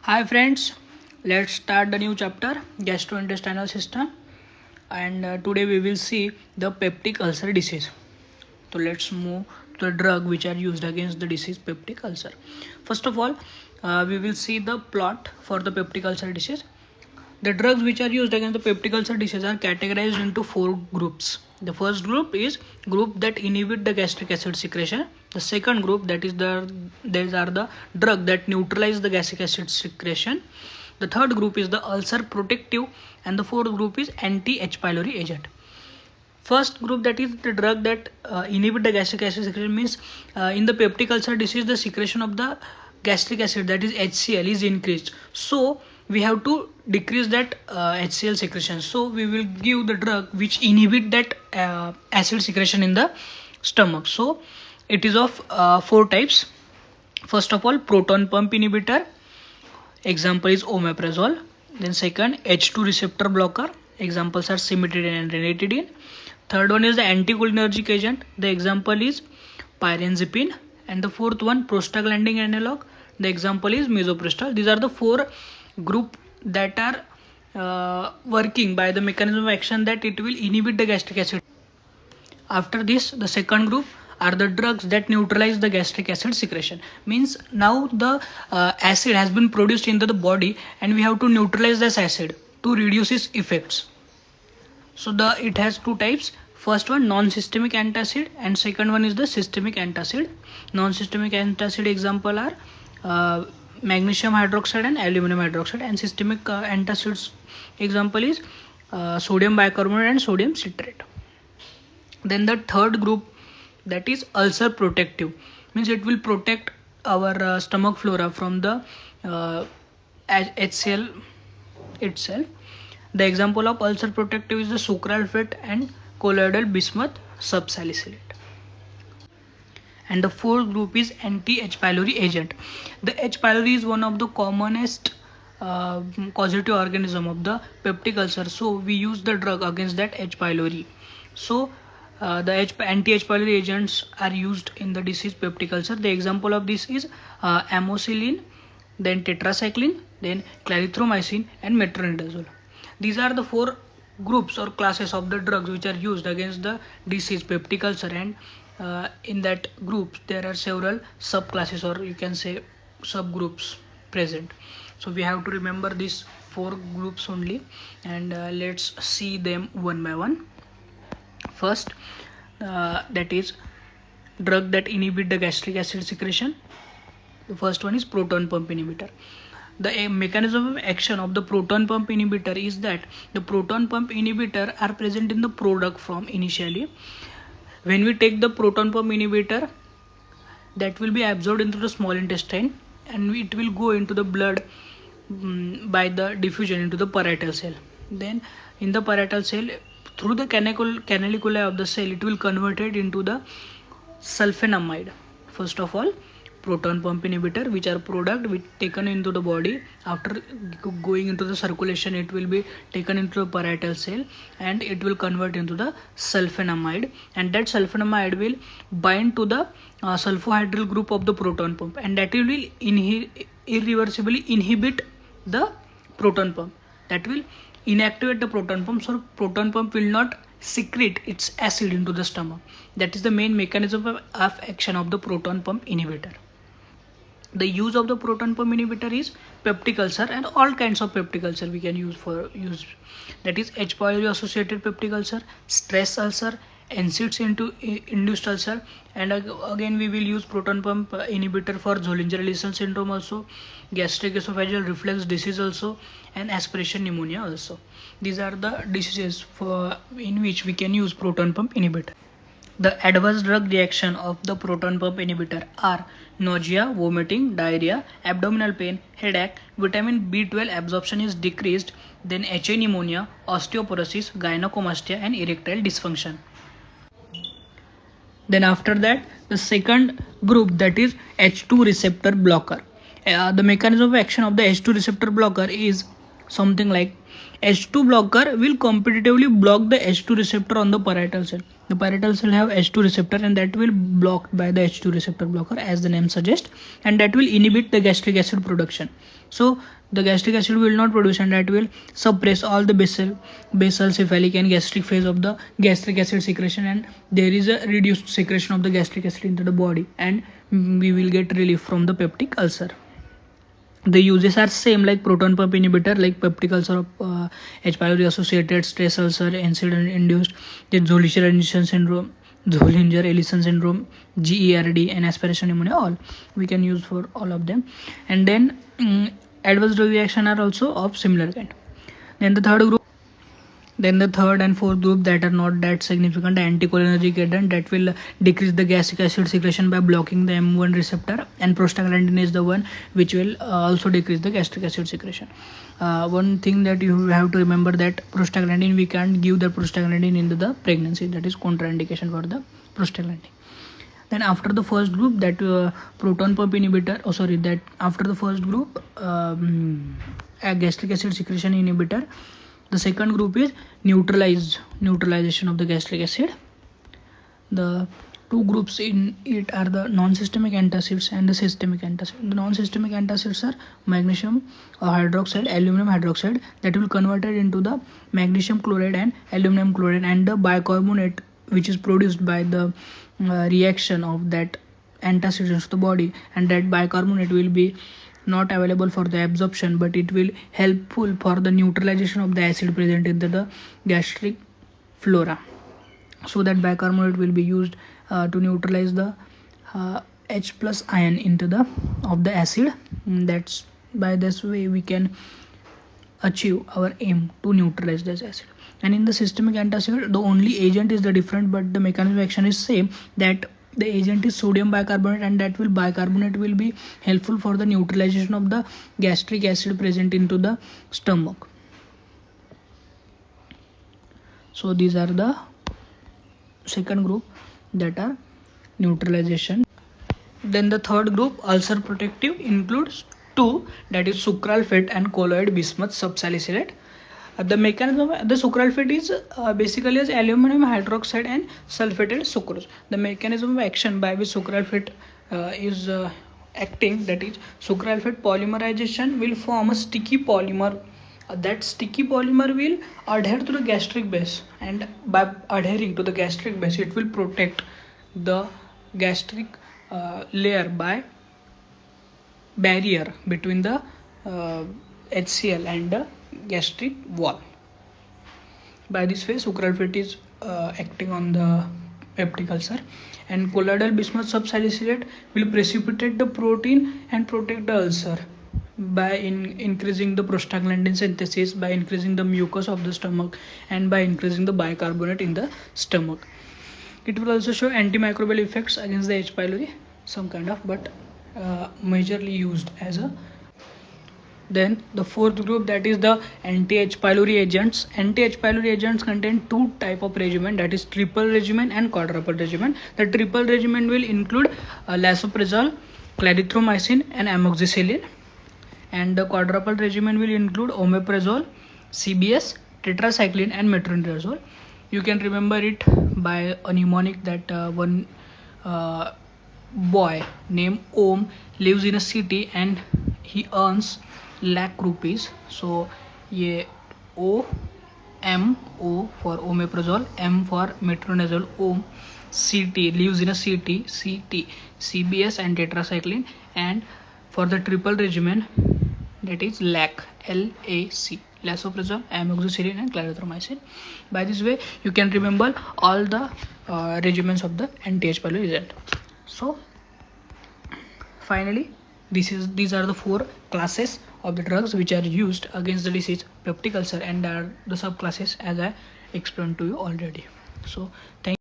Hi friends, let's start the new chapter gastrointestinal system, and today we will see the peptic ulcer disease. So let's move to the drug which are used against the disease peptic ulcer. First of all, we will see the plot for the peptic ulcer disease. The drugs which are used against the peptic ulcer disease are categorized into four groups. The first group is group that inhibit the gastric acid secretion. The second group, that is these are the drug that neutralize the gastric acid secretion. The third group is the ulcer protective, and the fourth group is anti-H. pylori agent. First group, that is the drug that inhibit the gastric acid secretion, means in the peptic ulcer disease the secretion of the gastric acid, that is HCl, is increased. So we have to decrease that HCl secretion. So we will give the drug which inhibit that acid secretion in the stomach. So it is of four types. First of all, proton pump inhibitor. Example is omeprazole. Then second, H2 receptor blocker. Examples are cimetidine and ranitidine. Third one is the anticholinergic agent. The example is pyrazine. And the fourth one, prostaglandin analog. The example is misoprostol. These are the four group that are working by the mechanism of action that it will inhibit the gastric acid. After this, the second group are the drugs that neutralize the gastric acid secretion. Means now the acid has been produced into the body and we have to neutralize this acid to reduce its effects. So it has two types. First one, non-systemic antacid, and second one is the systemic antacid. Non-systemic antacid example are magnesium hydroxide and aluminum hydroxide, and systemic antacids example is sodium bicarbonate and sodium citrate. Then the third group, that is ulcer protective, means it will protect our stomach flora from the HCl itself. The example of ulcer protective is the sucralfate and colloidal bismuth subsalicylate. And the fourth group is anti-H. pylori agent. The H. pylori is one of the commonest causative organism of the peptic ulcer. So we use the drug against that H. pylori. So the anti-H. pylori agents are used in the disease peptic ulcer. The example of this is amoxicillin, then tetracycline, then clarithromycin and metronidazole. These are the four groups or classes of the drugs which are used against the disease peptic ulcer, and in that group there are several subclasses, or you can say subgroups present. So we have to remember these four groups only, and let's see them one by one. First, that is drug that inhibit the gastric acid secretion. The first one is proton pump inhibitor. The mechanism of action of the proton pump inhibitor is that the proton pump inhibitor are present in the product form initially. When we take the proton pump inhibitor, that will be absorbed into the small intestine and it will go into the blood by the diffusion into the parietal cell. Then in the parietal cell, through the canaliculi of the cell, it will convert it into the sulfonamide. First of all, proton pump inhibitor, which are product which taken into the body. After going into the circulation, it will be taken into the parietal cell and it will convert into the sulfonamide, and that sulfonamide will bind to the sulfohydryl group of the proton pump, and that will irreversibly inhibit the proton pump. That will inactivate the proton pump, so proton pump will not secrete its acid into the stomach. That is the main mechanism of action of the proton pump inhibitor. The use of the proton pump inhibitor is peptic ulcer, and all kinds of peptic ulcer we can use. That is H. pylori associated peptic ulcer, stress ulcer, NSAIDs induced ulcer, and again we will use proton pump inhibitor for Zollinger-Ellison syndrome also, gastric esophageal reflux disease also, and aspiration pneumonia also. These are the diseases in which we can use proton pump inhibitor. The adverse drug reaction of the proton pump inhibitor are nausea, vomiting, diarrhea, abdominal pain, headache, vitamin B12 absorption is decreased, then HA pneumonia, osteoporosis, gynecomastia and erectile dysfunction. Then after that, the second group, that is H2 receptor blocker. The mechanism of action of the H2 receptor blocker is something like H2 blocker will competitively block the H2 receptor on the parietal cell. The parietal cell have H2 receptor and that will blocked by the H2 receptor blocker as the name suggests, and that will inhibit the gastric acid production. So the gastric acid will not produce and that will suppress all the basal, cephalic and gastric phase of the gastric acid secretion, and there is a reduced secretion of the gastric acid into the body and we will get relief from the peptic ulcer. The uses are same like proton pump inhibitor, like peptic ulcer, H. pylori associated stress ulcer, incident induced, then Zollinger-Ellison syndrome, Zollinger-Ellison syndrome, GERD, and aspiration pneumonia. All we can use for all of them. And then adverse drug reaction are also of similar kind. Then the third and fourth group that are not that significant, anticholinergic agent that will decrease the gastric acid secretion by blocking the M1 receptor, and prostaglandin is the one which will also decrease the gastric acid secretion. One thing that you have to remember, that prostaglandin, we can't give the prostaglandin into the pregnancy, that is contraindication for the prostaglandin. Then after the first group, that proton pump inhibitor, that after the first group, a gastric acid secretion inhibitor. The second group is neutralization of the gastric acid. The two groups in it are the non-systemic antacids and the systemic antacids. The non-systemic antacids are magnesium hydroxide, aluminum hydroxide, that will converted into the magnesium chloride and aluminum chloride, and the bicarbonate which is produced by the reaction of that antacids into the body, and that bicarbonate will be not available for the absorption, but it will helpful for the neutralization of the acid present in the gastric flora. So that bicarbonate will be used to neutralize the H plus ion into the of the acid. That's by this way we can achieve our aim to neutralize this acid. And in the systemic antacid, the only agent is the different, but the mechanism of action is same, that the agent is sodium bicarbonate, and that will bicarbonate will be helpful for the neutralization of the gastric acid present into the stomach. So these are the second group that are neutralization. Then the third group, ulcer protective, includes two, that is sucralfate and colloid bismuth subsalicylate. The mechanism of the sucralfate is basically as aluminum hydroxide and sulfated sucrose. The mechanism of action by which sucralfate is acting, that is sucralfate polymerization will form a sticky polymer. That sticky polymer will adhere to the gastric base, and by adhering to the gastric base it will protect the gastric layer by barrier between the HCl and the gastric wall. By this way sucralfate is acting on the peptic ulcer, and colloidal bismuth subsalicylate will precipitate the protein and protect the ulcer by increasing the prostaglandin synthesis, by increasing the mucus of the stomach, and by increasing the bicarbonate in the stomach. It will also show antimicrobial effects against the H. pylori, some kind of, but majorly used as a. Then the fourth group, that is the anti-H. pylori agents. Anti-H. pylori agents contain two type of regimen, that is triple regimen and quadruple regimen. The triple regimen will include lansoprazole, clarithromycin and amoxicillin, and the quadruple regimen will include omeprazole, CBS, tetracycline and metronidazole. You can remember it by a mnemonic, that one boy named Om lives in a city and he earns lakh rupees. So ye O M O for omeprazole, M for metronidazole, Om, CT lives in a city, CT, CBS and tetracycline, and for the triple regimen, that is LAC, LAC, lansoprazole, amoxicillin and clarithromycin. By this way you can remember all the regimens of the anti-H. pylori agent. So finally these are the four classes of the drugs which are used against the disease peptic ulcer, and are the subclasses as I explained to you already. So thank